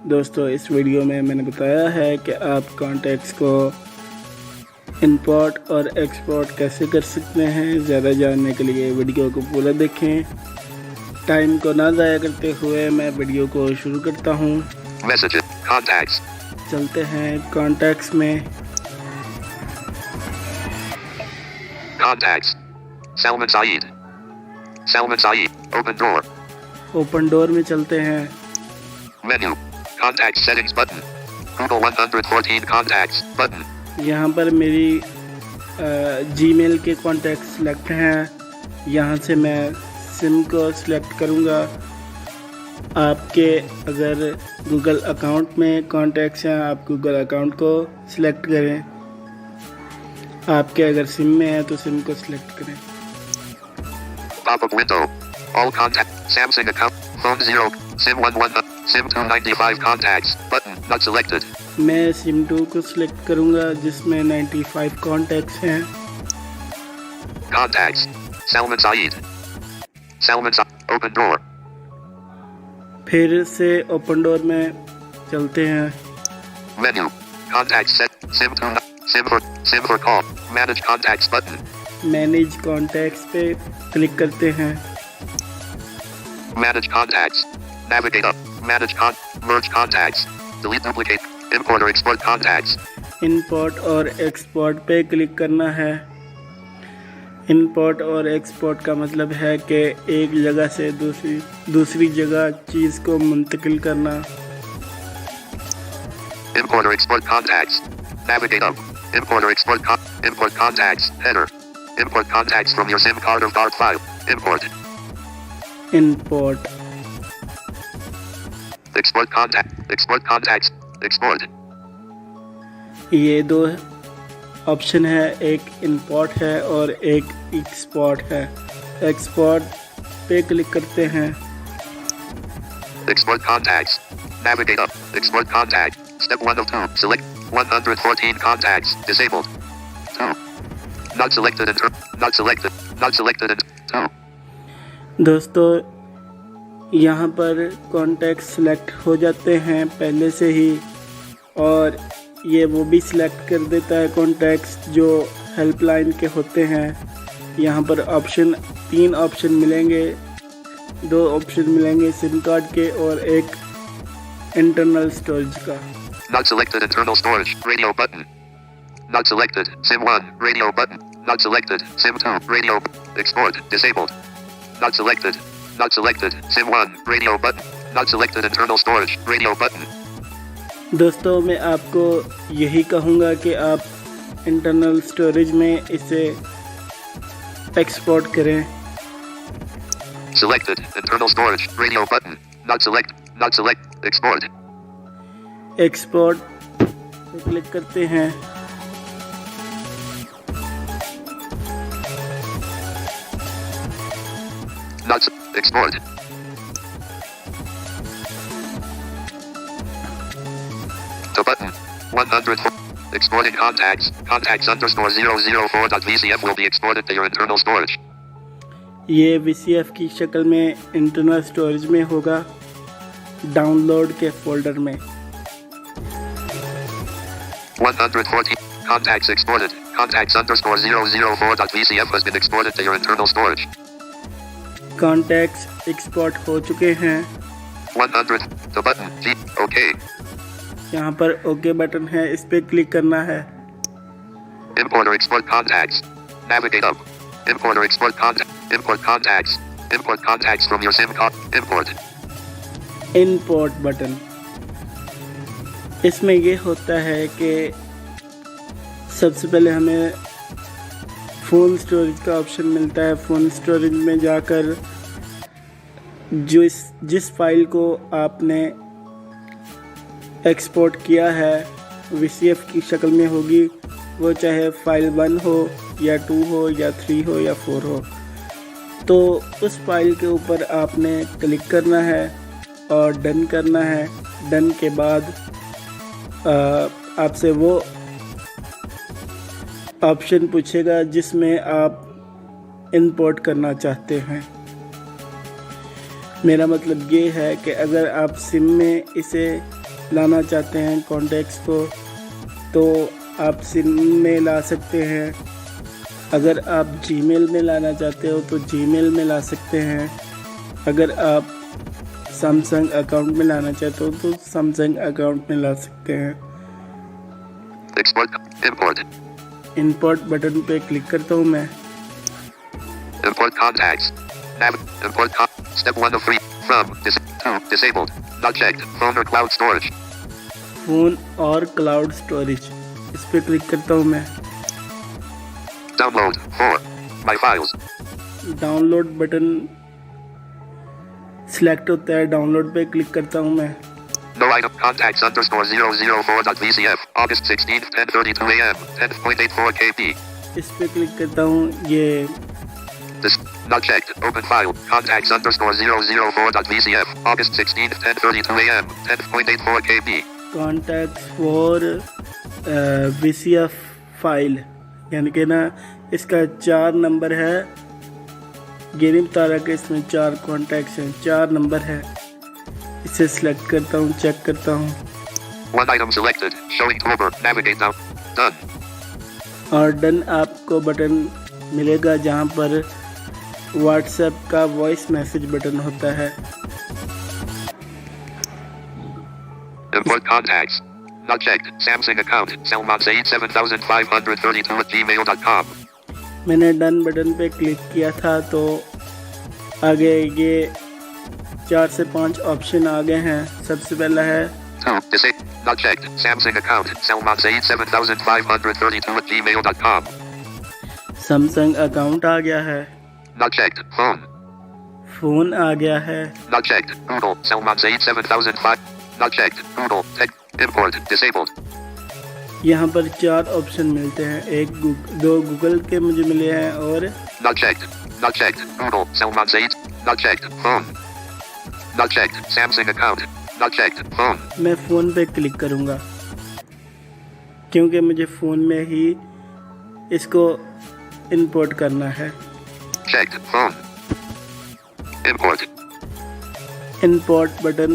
दोस्तों इस वीडियो में मैंने बताया है कि आप कॉन्टैक्ट्स को इंपोर्ट और एक्सपोर्ट कैसे कर सकते हैं। ज़्यादा जानने के लिए वीडियो को पूरा देखें। टाइम को ना ज़ाया करते हुए मैं वीडियो को शुरू करता हूँ। Contacts. चलते हैं कॉन्टैक्ट्स में। Contacts. Salman Saeed. Salman Saeed. Open door. Open door में चलते हैं। Menu. Contact settings button. Google 114 contacts button. यहाँ पर मेरी जीमेल के कॉन्टैक्ट सिलेक्ट हैं। यहाँ से मैं सिम को सिलेक्ट करूँगा। आपके अगर गूगल अकाउंट में कॉन्टैक्ट्स हैं, आप गूगल अकाउंट को सिलेक्ट करें। आपके अगर सिम में है तो सिम को सिलेक्ट करें। Pop-up window. All contact. Samsung account. Phone 0. SIM 11. SIM 295 contacts. Button. Not selected. मैं सिम 2 को सिलेक्ट करूँगा जिसमें 95 कॉन्टैक्ट्स हैं। Contacts. Salman Saeed. Salman Saeed. Open door. फिर से ओपन डोर में चलते हैं। Menu. Contacts set. SIM 2. SIM for call. Manage contacts button. Manage contacts पे क्लिक करते हैं। Manage contacts. Navigate up. Merge contacts. Delete duplicate. Import or export contacts. Import और export पे क्लिक करना है। इंपोर्ट और एक्सपोर्ट का मतलब है कि एक जगह से दूसरी जगह चीज़ को मुंतकिल करना। Import or export contacts. Navigate up. Import or import contacts. Header. Import contacts from your SIM card or DART file. Import. Import. Export contacts. Export. ये दो ऑप्शन है, एक इंपोर्ट है और एक एक्सपोर्ट है। एक्सपोर्ट पे क्लिक करते हैं। Export contacts. Navigate up. Export contact. Step 1 of 2. Select 114 contacts. Disabled. 2. Not selected. Not selected. 2. दोस्तों यहाँ पर कॉन्टैक्ट सिलेक्ट हो जाते हैं पहले से ही, और ये वो भी सिलेक्ट कर देता है कॉन्टैक्ट्स जो हेल्पलाइन के होते हैं। यहाँ पर तीन ऑप्शन मिलेंगे, 2 ऑप्शन मिलेंगे सिम कार्ड के और एक इंटरनल स्टोरेज का। Not selected internal storage. Radio button. Not selected. SIM 1. Radio button. Not selected. SIM 2. Radio. Export. Disabled. Not selected. SIM 1. Radio button. Not selected internal storage. Radio button. दोस्तों मैं आपको यही कहूँगा कि आप इंटरनल स्टोरेज में इसे एक्सपोर्ट करें। Selected. Internal storage. Radio button. Not select. Export. Export पे क्लिक करते हैं। Not export. The button. 104. Exporting contacts. Contacts _004.vcf will be exported to your internal storage. ये VCF की शक्ल में इंटरनल स्टोरेज में होगा, डाउनलोड के फोल्डर में। 114. Contacts exported. Contacts _004.vcf has been exported to your internal storage. Contacts export हो चुके हैं। 100. The button. OK. यहाँ पर ओके बटन है, इस पे क्लिक करना है। Import or export contacts. Navigate up. Import or export Import contacts. Import contacts from your SIM card. Import. Import button. इसमें ये होता है कि सबसे पहले हमें फ़ोन स्टोरेज का ऑप्शन मिलता है। फ़ोन स्टोरेज में जाकर जिस फाइल को आपने एक्सपोर्ट किया है VCF की शक्ल में होगी, वो चाहे फाइल 1 हो या 2 हो या 3 हो या 4 हो, तो उस फाइल के ऊपर आपने क्लिक करना है और डन करना है। डन के बाद आपसे वो ऑप्शन पूछेगा जिसमें आप इंपोर्ट करना चाहते हैं। मेरा मतलब ये है कि अगर आप सिम में इसे लाना चाहते हैं कॉन्टैक्ट्स को तो आप सिम में ला सकते हैं। अगर आप जीमेल में लाना चाहते हो तो जीमेल में ला सकते हैं। अगर आप सैमसंग अकाउंट में लाना चाहते हो तो सैमसंग अकाउंट में ला सकते हैं। इंपोर्ट बटन पे क्लिक करता हूँ मैं। Import contacts. Step 1 of 3. From. 2. Disabled. Not checked. Phone or cloud storage. Phone और क्लाउड स्टोरेज, इस पे क्लिक करता हूँ मैं। Download. 4. My files. Download button select होता है, डाउनलोड पे क्लिक करता हूँ मैं। No item contacts _004.vcf. August 16th, 10:32 a.m. 10.84 kb. इस पे क्लिक करता हूँ। ये This not checked. Open file. Contacts _004.vcf. August 16th, 10:32 a.m. 10.84 kb. Contacts for VCF file, यानी कि ना इसका 4 नंबर है। ये नहीं बता रहा कि इसमें 4 कॉन्टैक्ट्स हैं, 4 नंबर है। इसे सिलेक्ट करता हूँ, चेक करता हूँ। One item selected. Showing toolbar. Navigate down. Done. और डन आपको बटन मिलेगा जहाँ पर व्हाट्सएप का वॉइस मैसेज बटन होता है। Import contacts. Not checked. Samsung account. Salman Saeed 7532@gmail.com. मैंने डन बटन पे क्लिक किया था तो आगे ये 4 से 5 ऑप्शन आ गए हैं। सबसे पहला है Not checked. Samsung account. Salman Saeed 7532@gmail.com. Samsung account आ गया है। Not checked. Phone. फ़ोन आ गया है। Not checked. Google. Salman Saeed 7005. Not checked. Google. Tech. Import. Disabled. यहाँ पर 4 ऑप्शन मिलते हैं। 2 गूगल के मुझे मिले हैं और Not checked. Not checked. Google. Salman Saeed. Not checked. Phone. Not checked. Samsung account. Not checked. Phone. मैं फ़ोन पे क्लिक करूँगा क्योंकि मुझे फ़ोन में ही इसको इंपोर्ट करना है। Checked. Phone. Import. Import button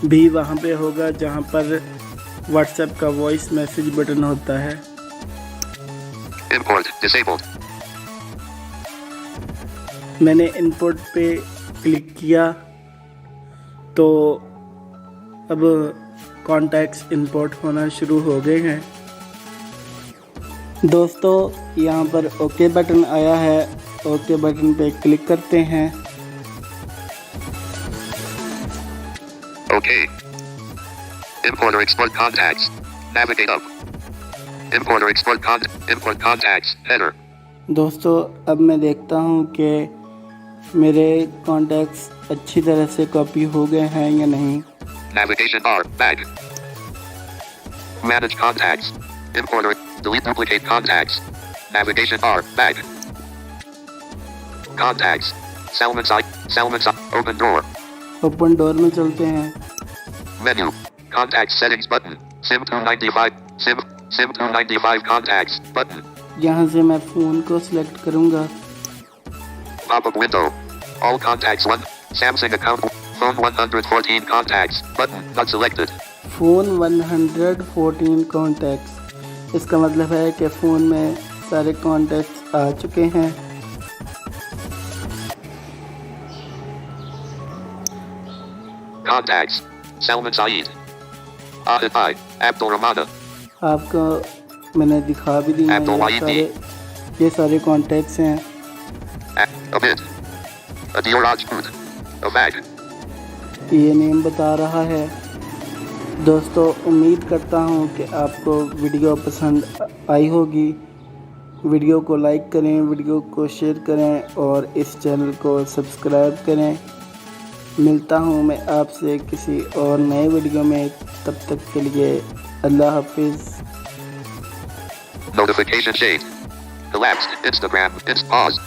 भी वहाँ पे होगा जहाँ पर व्हाट्सएप का वॉइस मैसेज बटन होता है। Import. Disabled. मैंने इंपोर्ट पे क्लिक किया तो अब कॉन्टैक्ट्स इंपोर्ट होना शुरू हो गए हैं। दोस्तों यहाँ पर ओके बटन आया है, ओके बटन पे क्लिक करते हैं। Okay. Import or export contacts. Navigate up. Import or export import contacts. Header. दोस्तों अब मैं देखता हूँ कि मेरे कॉन्टैक्ट्स अच्छी तरह से कॉपी हो गए हैं या नहीं। Navigation bar. Back. Manage contacts. Import or delete duplicate contacts. Navigation bar. Back. Contacts. Salman Saeed. Open door. Open door में चलते हैं। Menu. Contact settings button. SIM 295. SIM 295 contacts button. यहाँ से मैं फ़ोन को सिलेक्ट करूँगा। Pop-up window. All contacts 1. Samsung account. Phone 114 contacts button. Not selected. Phone 114 contacts, इसका मतलब है कि फ़ोन में सारे कॉन्टैक्ट्स आ चुके हैं। Contacts. Salman Saeed. Adit Bhai. Abdul Ramada. आपको मैंने दिखा भी दिए हैं, ये सारे कॉन्टैक्ट्स हैं। Abid. Adil Rajput. Avag. ये नेम बता रहा है। दोस्तों उम्मीद करता हूँ कि आपको वीडियो पसंद आई होगी। वीडियो को लाइक करें, वीडियो को शेयर करें और इस चैनल को सब्सक्राइब करें। मिलता हूँ मैं आपसे किसी और नए वीडियो में, तब तक के लिए अल्लाह हाफिज़। Notification shade. Collapsed. Instagram. It's paused.